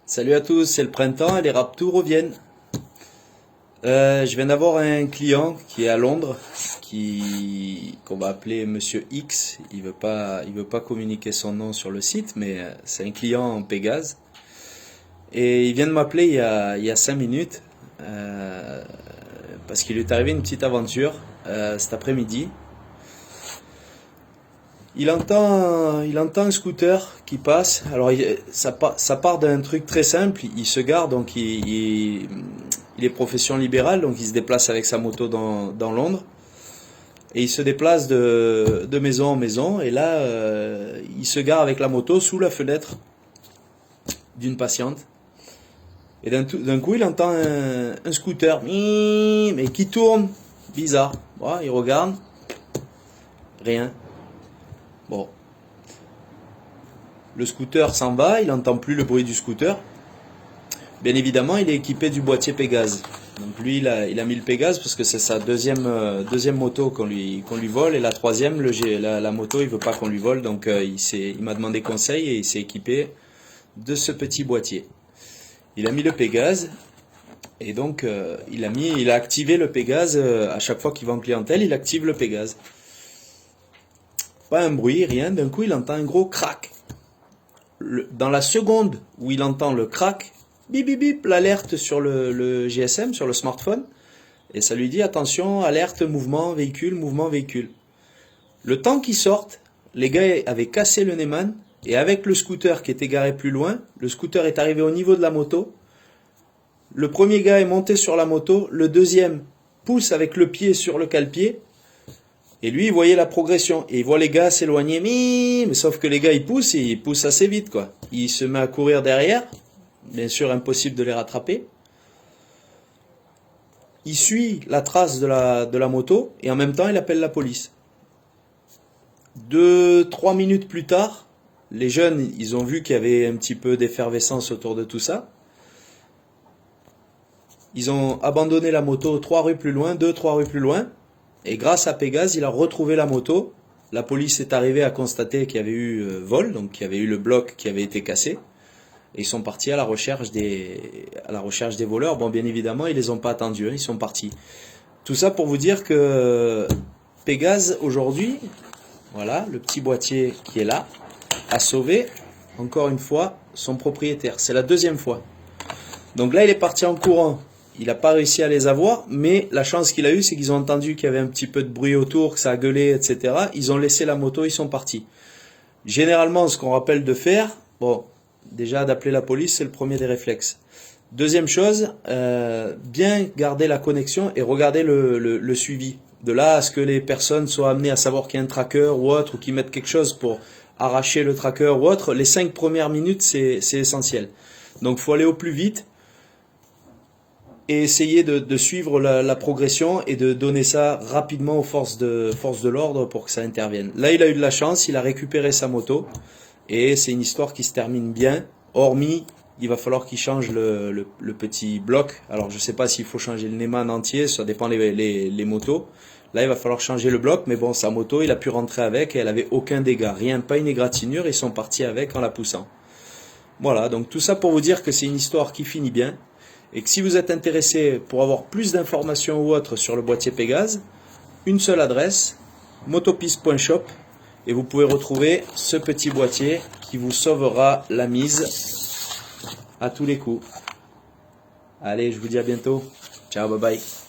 Salut à tous, c'est le printemps et les Raptous reviennent. Je viens d'avoir un client qui est à Londres, qu'on va appeler Monsieur X. Il veut pas communiquer son nom sur le site, mais c'est un client en Pégase. Et il vient de m'appeler il y a 5 minutes, parce qu'il lui est arrivé une petite aventure cet après-midi. Il entend un scooter qui passe. Alors ça part d'un truc très simple. Il se gare, donc il est profession libérale, donc il se déplace avec sa moto dans Londres. Et il se déplace de maison en maison. Et là, il se gare avec la moto sous la fenêtre d'une patiente. Et d'un coup, il entend un scooter, mais qui tourne. Bizarre. Voilà, il regarde. Rien. Bon. Le scooter s'en va, il n'entend plus le bruit du scooter. Bien évidemment, il est équipé du boîtier Pégase. Donc lui, il a mis le Pégase parce que c'est sa deuxième moto qu'on lui vole. Et la troisième, la moto, il veut pas qu'on lui vole. Donc il m'a demandé conseil et il s'est équipé de ce petit boîtier. Il a mis le Pégase. Et donc il a activé le Pégase à chaque fois qu'il va en clientèle, il active le Pégase. Pas un bruit, rien. D'un coup, il entend un gros crack. Dans la seconde où il entend le crack, bip bip bip, l'alerte sur le GSM, sur le smartphone, et ça lui dit attention, alerte, mouvement, véhicule, mouvement, véhicule. Le temps qu'ils sortent, les gars avaient cassé le Neyman, et avec le scooter qui était garé plus loin, le scooter est arrivé au niveau de la moto. Le premier gars est monté sur la moto, le deuxième pousse avec le pied sur le cale-pied. Et lui, il voyait la progression. Et il voit les gars s'éloigner. Mais sauf que les gars, ils poussent assez vite, quoi. Il se met à courir derrière. Bien sûr, impossible de les rattraper. Il suit la trace de la moto. Et en même temps, il appelle la police. 2-3 minutes plus tard, les jeunes, ils ont vu qu'il y avait un petit peu d'effervescence autour de tout ça. Ils ont abandonné la moto 2-3 rues plus loin. Et grâce à Pégase, il a retrouvé la moto. La police est arrivée à constater qu'il y avait eu vol, donc qu'il y avait eu le bloc qui avait été cassé. Et ils sont partis à la recherche des voleurs. Bon, bien évidemment, ils les ont pas attendus, hein, ils sont partis. Tout ça pour vous dire que Pégase, aujourd'hui, voilà, le petit boîtier qui est là, a sauvé, encore une fois, son propriétaire. C'est la deuxième fois. Donc là, il est parti en courant. Il n'a pas réussi à les avoir, mais la chance qu'il a eue, c'est qu'ils ont entendu qu'il y avait un petit peu de bruit autour, que ça a gueulé, etc. Ils ont laissé la moto, ils sont partis. Généralement, ce qu'on rappelle de faire, bon, déjà d'appeler la police, c'est le premier des réflexes. Deuxième chose, bien garder la connexion et regarder le suivi. De là à ce que les personnes soient amenées à savoir qu'il y a un tracker ou autre, ou qu'ils mettent quelque chose pour arracher le tracker ou autre, les 5 premières minutes, c'est essentiel. Donc, il faut aller au plus vite et essayer de suivre la progression et de donner ça rapidement aux forces de l'ordre pour que ça intervienne. Là, il a eu de la chance, il a récupéré sa moto et c'est une histoire qui se termine bien, hormis, il va falloir qu'il change le petit bloc. Alors, je ne sais pas s'il faut changer le Neyman entier, ça dépend les motos. Là, il va falloir changer le bloc, mais bon, sa moto, il a pu rentrer avec et elle avait aucun dégât, rien, pas une égratignure, ils sont partis avec en la poussant. Voilà, donc tout ça pour vous dire que c'est une histoire qui finit bien. Et que si vous êtes intéressé pour avoir plus d'informations ou autres sur le boîtier Pégase, une seule adresse, motopiste.shop, et vous pouvez retrouver ce petit boîtier qui vous sauvera la mise à tous les coups. Allez, je vous dis à bientôt. Ciao, bye bye.